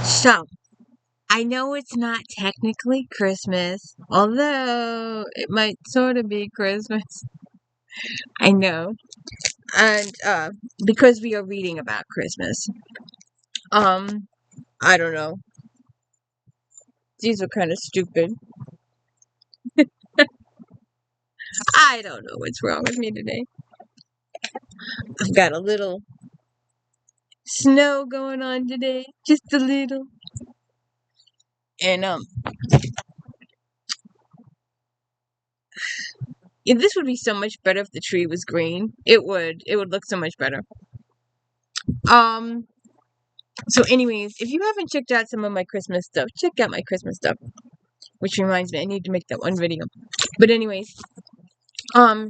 So, I know it's not technically Christmas, although it might sort of be Christmas. I know. And because we are reading about Christmas. Um, I don't know. These are kind of stupid. I don't know what's wrong with me today. I've got a little snow going on today, just a little. And yeah, this would be so much better if the tree was green. It would. It would look so much better. Um. So, anyways, if you haven't checked out some of my Christmas stuff, check out my Christmas stuff. Which reminds me, I need to make that one video. But anyways,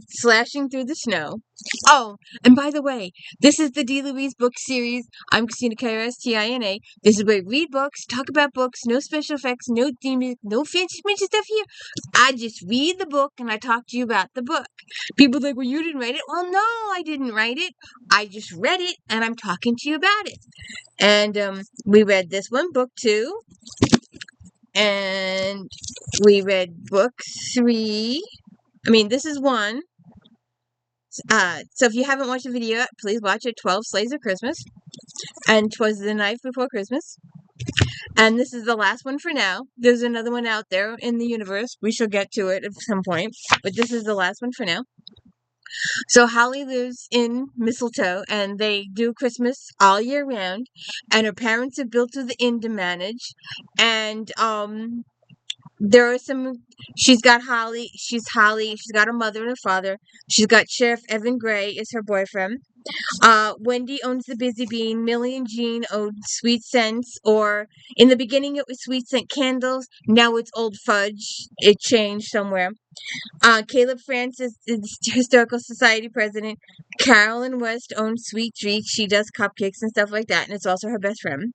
slashing through the snow. Oh, and by the way, this is the D. Louise book series. I'm Christina K-R-S-T-I-N-A. This is where we read books, talk about books, no special effects, no theme, no fancy schmancy stuff here. I just read the book and I talk to you about the book. People are like, well, you didn't write it. Well, no, I didn't write it. I just read it and I'm talking to you about it. And we read this one, book 2. And we read book 3. I mean, this is 1. So if you haven't watched the video, please watch it. 12 Slaves of Christmas. And 'Twas the Night Before Christmas. And this is the last one for now. There's another one out there in the universe. We shall get to it at some point. But this is the last one for now. So Holly lives in Mistletoe, and they do Christmas all year round. And her parents have built her the inn to manage. And there are some. She's got Holly. She's got a mother and a father. She's got Sheriff Evan Gray is her boyfriend. Wendy owns the Busy Bean. Millie and Jean own Sweet Scents, or in the beginning it was Sweet Scent Candles. Now it's Old Fudge. It changed somewhere. Caleb Francis is Historical Society president. Carolyn West owns Sweet Treats. She does cupcakes and stuff like that, and it's also her best friend.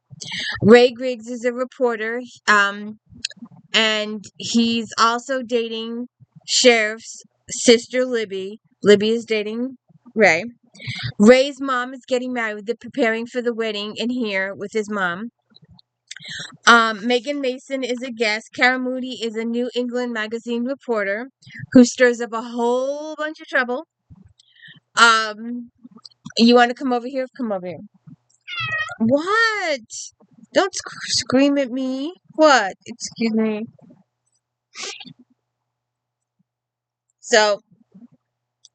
Ray Griggs is a reporter. And he's also dating Sheriff's sister, Libby. Libby is dating Ray. Ray's mom is getting married. They're preparing for the wedding in here with his mom. Megan Mason is a guest. Kara Moody is a New England magazine reporter who stirs up a whole bunch of trouble. You want to come over here? Come over here. What? Don't scream at me. What? Excuse me. So,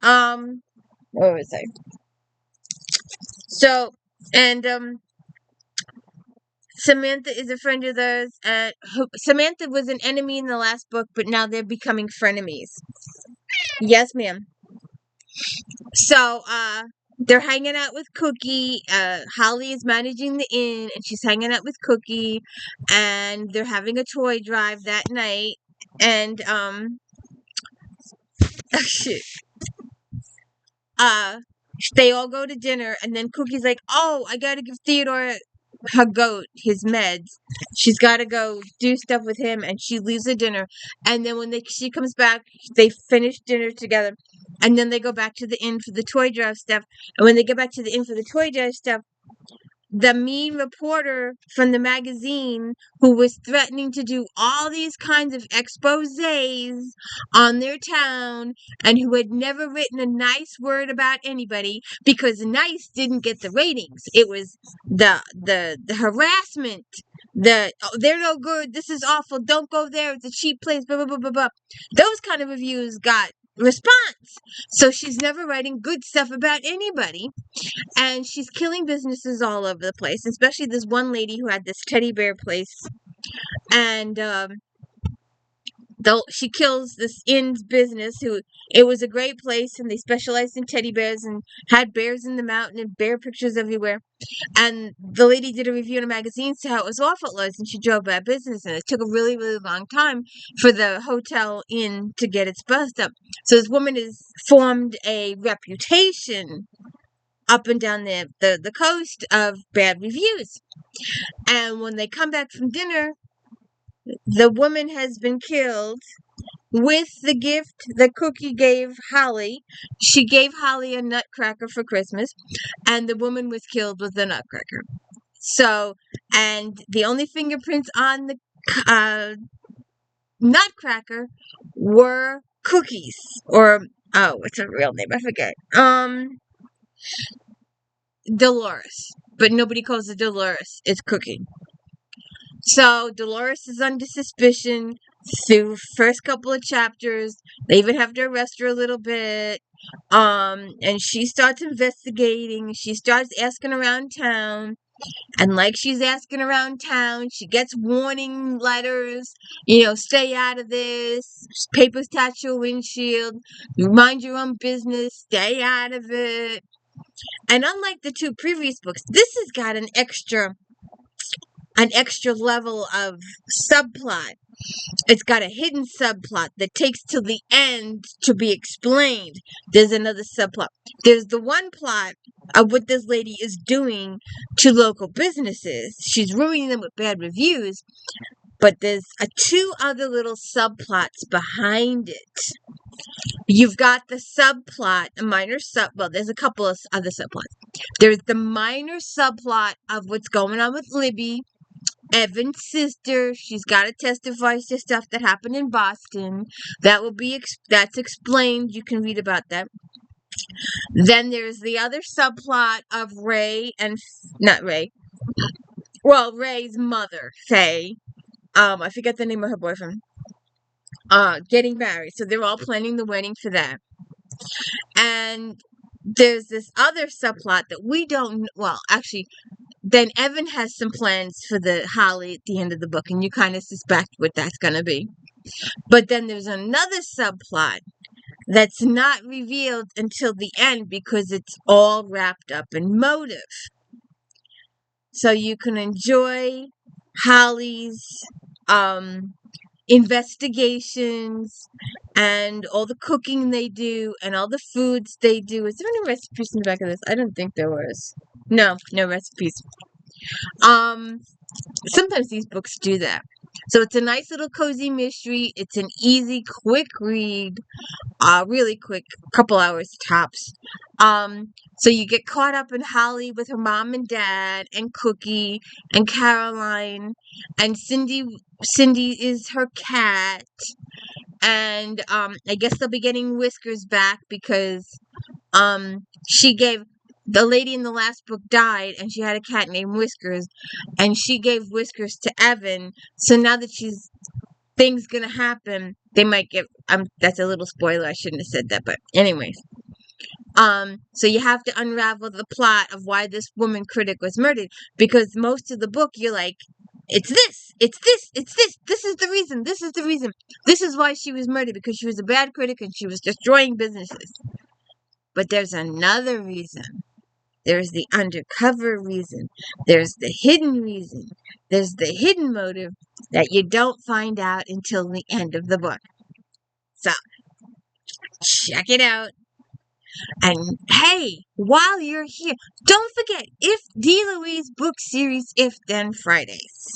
what was I? So, and Samantha is a friend of theirs. Samantha was an enemy in the last book, but now they're becoming frenemies. Yes, ma'am. So, they're hanging out with Cookie. Holly is managing the inn, and she's hanging out with Cookie, and they're having a toy drive that night. And oh shit. They all go to dinner, and then Cookie's like, "Oh, I gotta give Theodore her goat his meds. She's got to go do stuff with him," and she leaves the dinner. And then when she comes back, they finish dinner together, and then they go back to the inn for the toy drive stuff. And when they get back to the inn for the toy drive stuff, the mean reporter from the magazine who was threatening to do all these kinds of exposés on their town and who had never written a nice word about anybody because nice didn't get the ratings. It was the harassment, they're no good, this is awful, don't go there, it's a cheap place, blah blah blah blah blah. Those kind of reviews got response. So she's never writing good stuff about anybody. And she's killing businesses all over the place, especially this one lady who had this teddy bear place. And she kills this inn's business. It was a great place, and they specialized in teddy bears and had bears in the mountain and bear pictures everywhere. And the lady did a review in a magazine to how it was awful it was, and she drove bad business, and it took a really, really long time for the hotel inn to get its bust up. So this woman has formed a reputation up and down the coast of bad reviews. And when they come back from dinner, the woman has been killed with the gift that Cookie gave Holly. She gave Holly a nutcracker for Christmas, and the woman was killed with the nutcracker. So, and the only fingerprints on the Nutcracker were Cookies, or oh, what's her real name? I forget. Dolores, but nobody calls her Dolores. It's Cookie. So Dolores is under suspicion through first couple of chapters. They even have to arrest her a little bit. And she starts investigating. She starts asking around town. And like she's asking around town, she gets warning letters, stay out of this, papers attached to your windshield, mind your own business, stay out of it. And unlike the two previous books, this has got an extra level of subplot. It's got a hidden subplot that takes till the end to be explained. There's another subplot. There's the one plot of what this lady is doing to local businesses. She's ruining them with bad reviews. But there's two other little subplots behind it. You've got the subplot, there's a couple of other subplots. There's the minor subplot of what's going on with Libby, Evan's sister. She's got to testify to stuff that happened in Boston. That's explained. You can read about that. Then there's the other subplot of Ray's mother, Faye. I forget the name of her boyfriend. Getting married. So they're all planning the wedding for that. And there's this other subplot that we don't, then Evan has some plans for the Holly at the end of the book, and you kind of suspect what that's going to be. But then there's another subplot that's not revealed until the end because it's all wrapped up in motive. So you can enjoy Holly's investigations and all the cooking they do and all the foods they do. Is there any recipes in the back of this? I don't think there was. No recipes. Sometimes these books do that. So it's a nice little cozy mystery. It's an easy, quick read. Really quick, couple hours tops. So you get caught up in Holly with her mom and dad and Cookie and Caroline and Cindy. Cindy is her cat. And I guess they'll be getting Whiskers back because the lady in the last book died, and she had a cat named Whiskers, and she gave Whiskers to Evan. So now that things gonna happen, they might get. That's a little spoiler. I shouldn't have said that, but anyways. So you have to unravel the plot of why this woman critic was murdered, because most of the book you're like, it's this. This is the reason. This is why she was murdered, because she was a bad critic and she was destroying businesses. But there's another reason. There's the undercover reason. There's the hidden reason. There's the hidden motive that you don't find out until the end of the book. So, check it out. And hey, while you're here, don't forget, If D. Louise book series, If Then Fridays.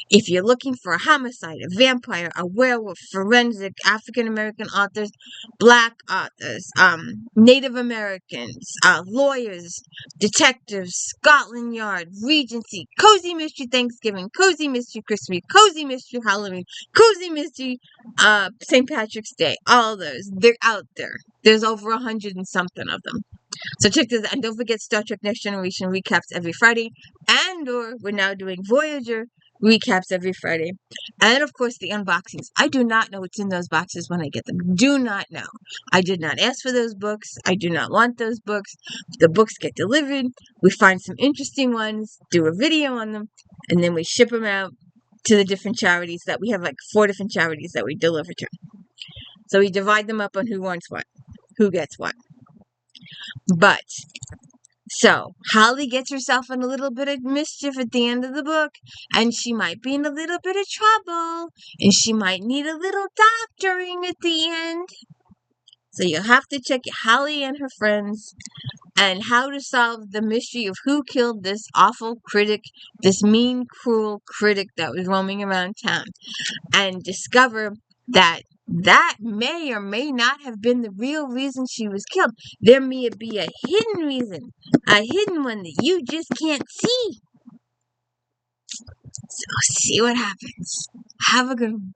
If you're looking for a homicide, a vampire, a werewolf, forensic, African American authors, Black authors, Native Americans, lawyers, detectives, Scotland Yard, Regency, Cozy Mystery Thanksgiving, Cozy Mystery Christmas, Cozy Mystery Halloween, Cozy Mystery St. Patrick's Day, all those, they're out there. There's over 100 and something of them. So check this out. And don't forget, Star Trek Next Generation recaps every Friday, or we're now doing Voyager recaps every Friday. And of course, the unboxings. I do not know what's in those boxes when I get them. Do not know. I did not ask for those books. I do not want those books. The books get delivered. We find some interesting ones, do a video on them, and then we ship them out to the different charities that we have, like 4 different charities that we deliver to. So we divide them up on who wants what, who gets what. But, so, Holly gets herself in a little bit of mischief at the end of the book, and she might be in a little bit of trouble, and she might need a little doctoring at the end. So you'll have to check Holly and her friends, and how to solve the mystery of who killed this awful critic, this mean, cruel critic that was roaming around town, and discover that that may or may not have been the real reason she was killed. There may be a hidden reason, a hidden one that you just can't see. So see what happens. Have a good one.